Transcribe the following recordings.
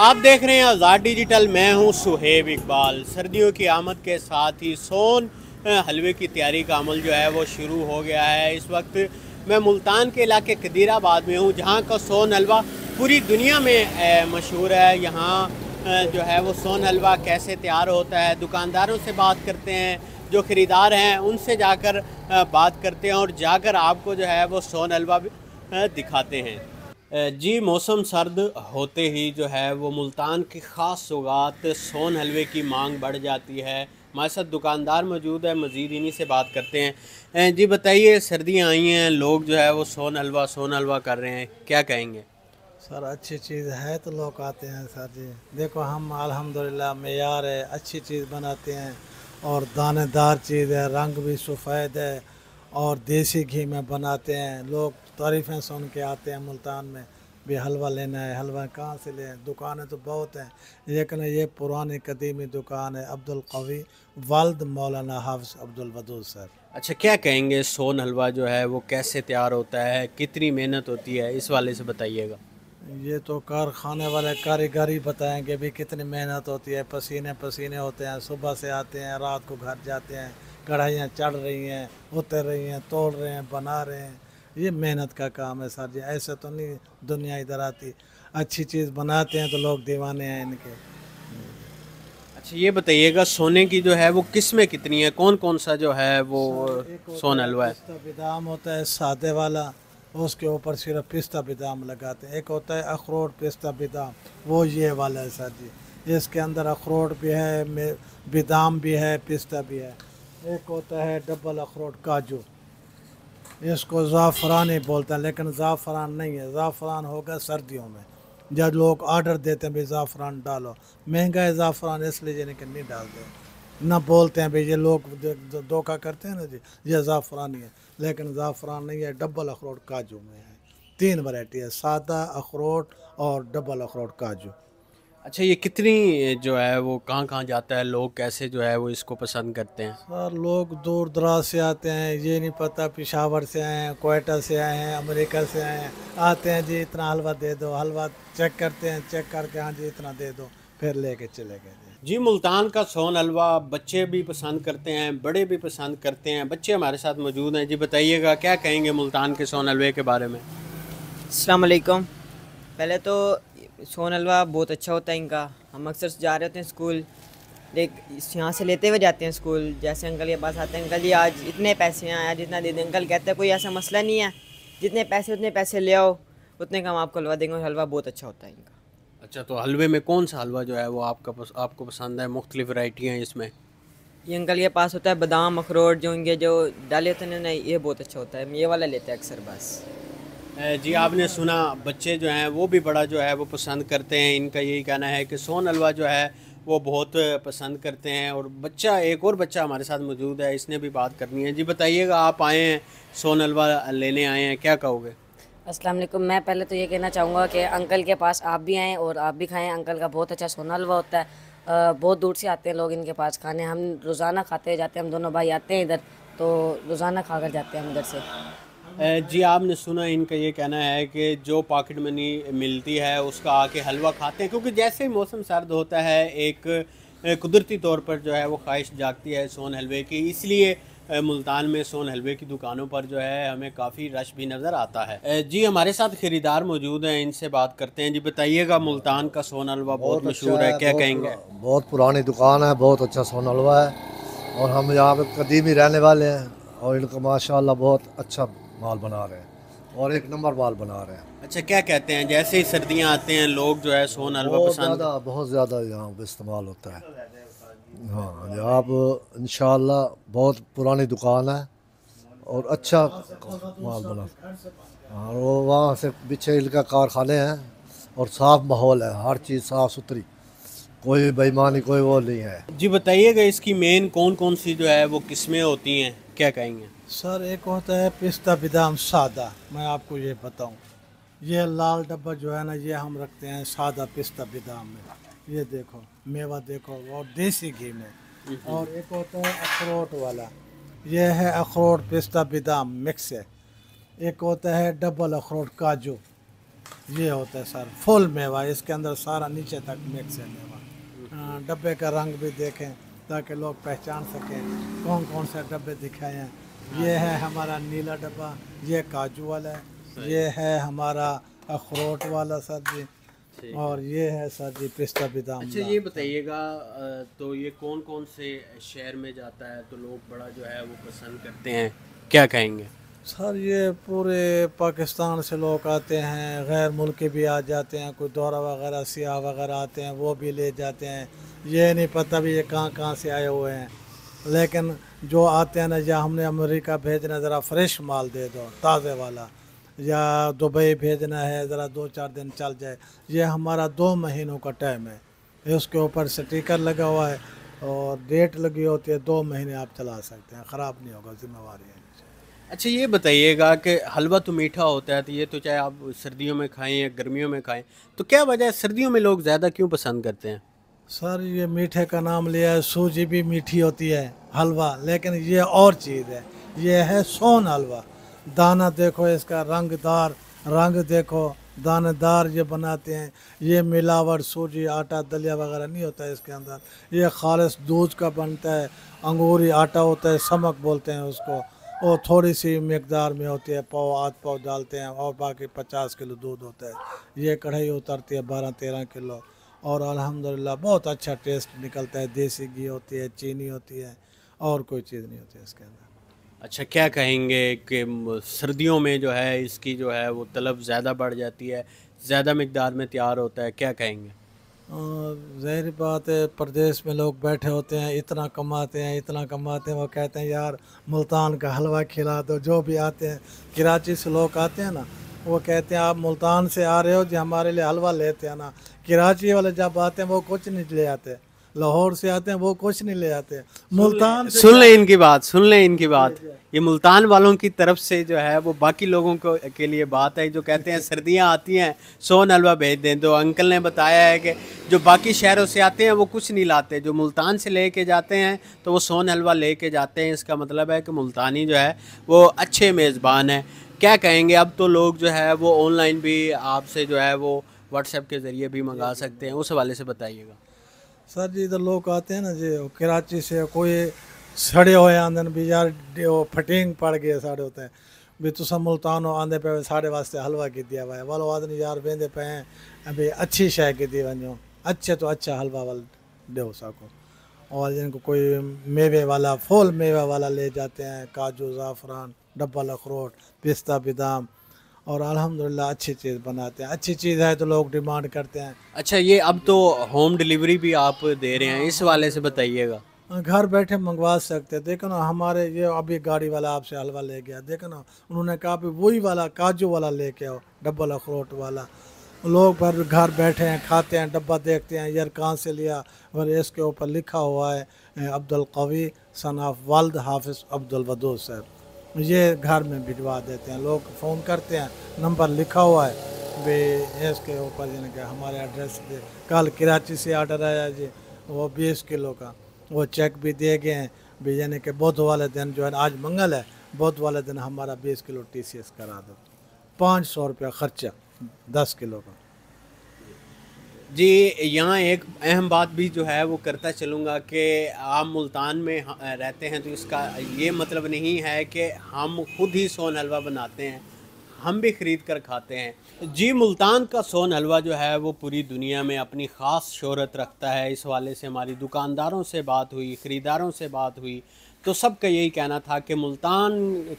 आप देख रहे हैं आज़ाद डिजिटल। मैं हूं सुहेब इकबाल। सर्दियों की आमद के साथ ही सोन हलवे की तैयारी का अमल जो है वो शुरू हो गया है। इस वक्त मैं मुल्तान के इलाके कदीराबाद में हूं, जहां का सोन हलवा पूरी दुनिया में मशहूर है। यहाँ जो है वो सोन हलवा कैसे तैयार होता है, दुकानदारों से बात करते हैं, जो ख़रीदार हैं उनसे जाकर बात करते हैं और जाकर आपको जो है वो सोन हलवा दिखाते हैं। जी, मौसम सर्द होते ही जो है वो मुल्तान की ख़ास सौगात सोन हलवे की मांग बढ़ जाती है। हमारे साथ दुकानदार मौजूद है, मज़ीद इन्हीं से बात करते हैं। जी बताइए, सर्दियाँ आई हैं, लोग जो है वो सोन हलवा कर रहे हैं, क्या कहेंगे? सर अच्छी चीज़ है तो लोग आते हैं सर जी। देखो हम अल्हम्दुलिल्लाह मेयार है, अच्छी चीज़ बनाते हैं और दानेदार चीज़ है, रंग भी सफ़ेद है और देसी घी में बनाते हैं। लोग तारीफ़ें सुन के आते हैं मुल्तान में भी हलवा लेना है। हलवा कहाँ से लें? दुकानें तो बहुत हैं, लेकिन ये पुरानी कदीमी दुकान है अब्दुल कवी वाल्द मौलाना हाफ़िज़ अब्दुल वदूद सर। अच्छा, क्या कहेंगे, सोन हलवा जो है वो कैसे तैयार होता है, कितनी मेहनत होती है, इस वाले से बताइएगा। ये तो कारखाने वाले कारीगर ही बताएंगे भी कितनी मेहनत होती है। पसीने पसीने होते हैं, सुबह से आते हैं, रात को घर जाते हैं, कढ़ाइयाँ चढ़ रही हैं, उतर रही हैं, तोड़ रहे हैं, बना रहे हैं। ये मेहनत का काम है सर जी, ऐसे तो नहीं दुनिया इधर आती। अच्छी चीज़ बनाते हैं तो लोग दीवाने हैं इनके। अच्छा, ये बताइएगा, सोने की जो है वो किस्में कितनी है, कौन कौन सा जो है वो सर एक सोन होता है हलवा है? पिस्ता बादाम होता है सादे वाला, उसके ऊपर सिर्फ पिस्ता बादाम लगाते हैं। एक होता है अखरोट पिस्ता बादाम, वो ये वाला है सर जी। इसके अंदर अखरोट भी है, बादाम भी है, पिस्ता भी है। एक होता है डबल अखरोट काजू, इसको ज़ाफ़रानी बोलते हैं, लेकिन ज़ाफ़रान नहीं है। ज़ाफ़रान होगा सर्दियों में, जब लोग ऑर्डर देते हैं भाई ज़ाफ़रान डालो। महंगा है ज़ाफ़रान, इसलिए लेकिन नहीं डालते। ना बोलते हैं भाई ये लोग धोखा करते हैं ना जी, ये ज़ाफ़रानी है, लेकिन ज़ाफ़रान नहीं है। डबल अखरोट काजू में है। तीन वैरायटी है, सादा अखरोट और डबल अखरोट काजू। अच्छा, ये कितनी जो है वो कहाँ कहाँ जाता है, लोग कैसे जो है वो इसको पसंद करते हैं? सर लोग दूर दराज से आते हैं, ये नहीं पता पेशावर से आए हैं, कोयटा से आए हैं, अमेरिका से आए हैं। आते हैं जी इतना हलवा दे दो, हलवा चेक करते हैं, चेक करके हाँ जी इतना दे दो, फिर लेके चले गए जी। जी, मुल्तान का सोन हलवा बच्चे भी पसंद करते हैं, बड़े भी पसंद करते हैं। बच्चे हमारे साथ मौजूद हैं। जी बताइएगा, क्या कहेंगे मुल्तान के सोन हलवे के बारे में? अस्सलाम वालेकुम। पहले तो सोन हलवा बहुत अच्छा होता है इनका। हम अक्सर जा रहे होते हैं स्कूल, देख यहाँ से लेते हुए जाते हैं स्कूल। जैसे अंकल के पास आते हैं, अंकल जी आज इतने पैसे हैं, आज इतना दे दें। अंकल कहते हैं कोई ऐसा मसला नहीं है, जितने पैसे उतने पैसे ले आओ, उतने का हम आपको हलवा देंगे। और हलवा बहुत अच्छा होता है इनका। अच्छा, तो हलवे में कौन सा हलवा जो है वो आपको पसंद है? मुख्तलिफ वैरायटी हैं इसमें। ये अंकल के पास होता है बादाम अखरोट, जो इनके जो डाले होते हैं ना, ये बहुत अच्छा होता है। ये वाला लेते हैं अक्सर बस। जी, आपने सुना, बच्चे जो हैं वो भी बड़ा जो है वो पसंद करते हैं। इनका यही कहना है कि सोन हलवा जो है वो बहुत पसंद करते हैं। और एक और बच्चा हमारे साथ मौजूद है, इसने भी बात करनी है। जी बताइएगा, आप आए हैं सोन हलवा लेने आए हैं, क्या कहोगे? अस्सलाम वालेकुम। मैं पहले तो ये कहना चाहूँगा कि अंकल के पास आप भी आएँ और आप भी खाएँ। अंकल का बहुत अच्छा सोना हलवा होता है। बहुत दूर से आते हैं लोग इनके पास खाने। हम रोज़ाना खाते हुए जाते हैं, हम दोनों भाई आते हैं इधर, तो रोज़ाना खा कर जाते हैं हम इधर से। जी, आपने सुना, इनका ये कहना है कि जो पॉकेट मनी मिलती है उसका आके हलवा खाते हैं, क्योंकि जैसे ही मौसम सर्द होता है एक कुदरती तौर पर जो है वो ख्वाहिश जागती है सोन हलवे की। इसलिए मुल्तान में सोन हलवे की दुकानों पर जो है हमें काफ़ी रश भी नज़र आता है। जी, हमारे साथ ख़रीदार मौजूद हैं, इनसे बात करते हैं। जी बताइएगा, मुल्तान का सोन हलवा बहुत बहुत अच्छा मशहूर है, है, क्या कहेंगे? बहुत पुरानी दुकान है, बहुत अच्छा सोना हलवा है और हम यहाँ पे कदीमी रहने वाले हैं और इनका माशाल्लाह बहुत अच्छा माल बना रहे हैं और एक नंबर माल बना रहे हैं। अच्छा, क्या कहते हैं, जैसे ही सर्दियाँ आते हैं लोग जो है सोन हलवा पसंद? बहुत ज़्यादा यहाँ पे इस्तेमाल होता है। हाँ, यहाँ पर इंशाल्लाह बहुत पुरानी दुकान है और अच्छा माल बना। हाँ, वो वहाँ से पीछे इनका कारखाने हैं और साफ़ माहौल है, हर चीज़ साफ़ सुथरी, कोई बेईमानी कोई वो नहीं है। जी बताइएगा, इसकी मेन कौन कौन सी जो है वो किस्में होती हैं, क्या कहेंगे? सर एक होता है पिस्ता बादाम सादा, मैं आपको ये बताऊं, ये लाल डब्बा जो है ना, ये हम रखते हैं सादा पिस्ता बादाम में। ये देखो मेवा देखो, और देसी घी में। और एक होता है अखरोट वाला, ये है अखरोट पिस्ता बादाम मिक्स है। एक होता है डबल अखरोट काजू, ये होता है सर फुल मेवा, इसके अंदर सारा नीचे तक मिक्स है मेवा। डब्बे का रंग भी देखें ताकि लोग पहचान सकें कौन कौन से डब्बे दिखाए हैं। ये है हमारा नीला डब्बा, ये काजू वाला है, ये है हमारा अखरोट वाला सर जी, और ये है सर जी पिस्ता बादाम। अच्छा ये बताइएगा, तो ये कौन कौन से शहर में जाता है तो लोग बड़ा जो है वो पसंद करते हैं, क्या कहेंगे? सर ये पूरे पाकिस्तान से लोग आते हैं, गैर मुल्की भी आ जाते हैं, कोई दौरा वगैरह सियाह वगैरह आते हैं वो भी ले जाते हैं। ये नहीं पता भी ये कहाँ से आए हुए हैं, लेकिन जो आते हैं ना, या हमने अमेरिका भेजना ज़रा फ्रेश माल दे दो ताज़े वाला, या दुबई भेजना है ज़रा 2-4 दिन चल जाए, ये हमारा 2 महीनों का टाइम है। उसके ऊपर स्टिकर लगा हुआ है और डेट लगी होती है, 2 महीने आप चला सकते हैं, ख़राब नहीं होगा, जिम्मेवारी है। अच्छा ये बताइएगा कि हलवा तो मीठा होता है, तो ये तो चाहे आप सर्दियों में खाएं या गर्मियों में खाएं, तो क्या वजह है सर्दियों में लोग ज़्यादा क्यों पसंद करते हैं? सर ये मीठे का नाम लिया है, सूजी भी मीठी होती है हलवा, लेकिन ये और चीज़ है, ये है सोन हलवा। दाना देखो इसका रंगदार, रंग देखो दानेदार ये बनाते हैं। ये मिलावट सूजी आटा दलिया वगैरह नहीं होता है इसके अंदर, ये खालिस दूध का बनता है, अंगूरी आटा होता है, समक बोलते हैं उसको, और थोड़ी सी मकदार में होती है, पाव आध पाव डालते हैं, और बाकी 50 किलो दूध होता है। ये कढ़ाई उतरती है 12-13 किलो, और अल्हम्दुलिल्लाह बहुत अच्छा टेस्ट निकलता है। देसी घी होती है, चीनी होती है, और कोई चीज़ नहीं होती है इसके अंदर। अच्छा क्या कहेंगे कि सर्दियों में जो है इसकी जो है वो तलब ज़्यादा बढ़ जाती है, ज़्यादा मकदार में तैयार होता है, क्या कहेंगे? ज़ाहिर बात है, प्रदेश में लोग बैठे होते हैं, इतना कमाते हैं इतना कमाते हैं, वो कहते हैं यार मुल्तान का हलवा खिला दो। जो भी आते हैं, कराची से लोग आते हैं ना, वो कहते हैं आप मुल्तान से आ रहे हो जो हमारे लिए हलवा लेते हैं ना। कराची वाले जब आते हैं वो कुछ नहीं ले आते, लाहौर से आते हैं वो कुछ नहीं ले आते, मुल्तान से सुन लें इनकी बात, सुन लें इनकी बात। ये मुल्तान वालों की तरफ से जो है वो बाकी लोगों को के लिए बात है जो कहते हैं सर्दियां आती हैं सोन हलवा भेज दें। तो अंकल ने बताया है कि जो बाकी शहरों से आते हैं वो कुछ नहीं लाते, जो मुल्तान से लेके जाते हैं तो वो सोन हलवा लेके जाते हैं। इसका मतलब है कि मुल्तानी जो है वो अच्छे मेज़बान हैं। क्या कहेंगे, अब तो लोग जो है वो ऑनलाइन भी आपसे जो है वो व्हाट्सएप के ज़रिए भी मंगा सकते हैं, उस हवाले से बताइएगा। सर जी इधर लोग आते हैं ना जी, कराची से कोई सड़े हुए आंदे भी यार फटिंग पड़ गए साढ़े होते हैं भी तुसा मुल्तान आंदे पे साढ़े वास्ते हलवा की दिया हुआ है वालो आदमी यार वेंदे पे हैं अभी अच्छी शय की दी वनो, अच्छे तो अच्छा हलवा वाल दो सको। और जिनको कोई मेवे वाला फूल मेवा वाला ले जाते हैं, काजू ज़ाफ़रान डब्बल अखरोट पिस्ता बादाम, और अल्हम्दुलिल्लाह अच्छी चीज़ बनाते हैं। अच्छी चीज़ है तो लोग डिमांड करते हैं। अच्छा ये अब तो होम डिलीवरी भी आप दे रहे हैं, इस वाले से बताइएगा। घर बैठे मंगवा सकते हैं। देखो ना हमारे ये अभी गाड़ी वाला आपसे हलवा ले गया, देखो ना उन्होंने कहा भी वही वाला काजू वाला लेके आओ डब्बल अखरोट वाला। लोग पर घर बैठे हैं, खाते हैं, डब्बा देखते हैं यार कहाँ से लिया, और इसके ऊपर लिखा हुआ है अब्दुल कवी सन ऑफ वल्द हाफिज़ अब्दुल वदूद साहब। ये घर में भिजवा देते हैं। लोग फ़ोन करते हैं, नंबर लिखा हुआ है वे इसके ऊपर, यानी कि हमारे एड्रेस पे। कल कराची से आर्डर आया जी, वो 20 किलो का, वो चेक भी दे गए हैं भी, यानी कि बुध वाले दिन जो है, आज मंगल है, बुध वाले दिन हमारा 20 किलो TCS करा दो। 500 रुपया ख़र्चा 10 किलो का। जी यहाँ एक अहम बात भी जो है वो करता चलूँगा कि आप मुल्तान में रहते हैं तो इसका ये मतलब नहीं है कि हम खुद ही सोन हलवा बनाते हैं, हम भी ख़रीद कर खाते हैं। जी मुल्तान का सोन हलवा जो है वो पूरी दुनिया में अपनी ख़ास शोहरत रखता है। इस वाले से हमारी दुकानदारों से बात हुई, ख़रीदारों से बात हुई, तो सबका यही कहना था कि मुल्तान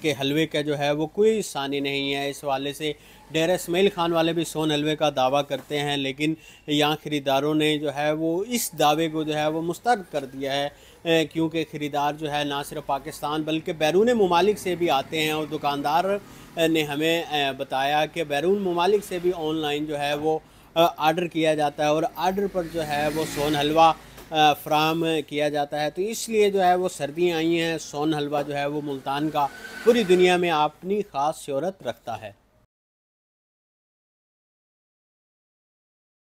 के हलवे का जो है वो कोई सानी नहीं है। इस वाले से डेरा इस्माइल ख़ान वाले भी सोन हलवे का दावा करते हैं, लेकिन यहाँ ख़रीदारों ने जो है वो इस दावे को जो है वो मुस्तरद कर दिया है, क्योंकि ख़रीदार जो है ना सिर्फ पाकिस्तान बल्कि बैरून ममालिक से भी आते हैं। और दुकानदार ने हमें बताया कि बैरून ममालिक से भी ऑनलाइन जो है वो आर्डर किया जाता है, और आर्डर पर जो है वो सोन हलवा फ्राहम किया जाता है। तो इसलिए जो है वो सर्दियाँ आई हैं, सोन हलवा जो है वो मुल्तान का पूरी दुनिया में अपनी ख़ास शोहरत रखता है।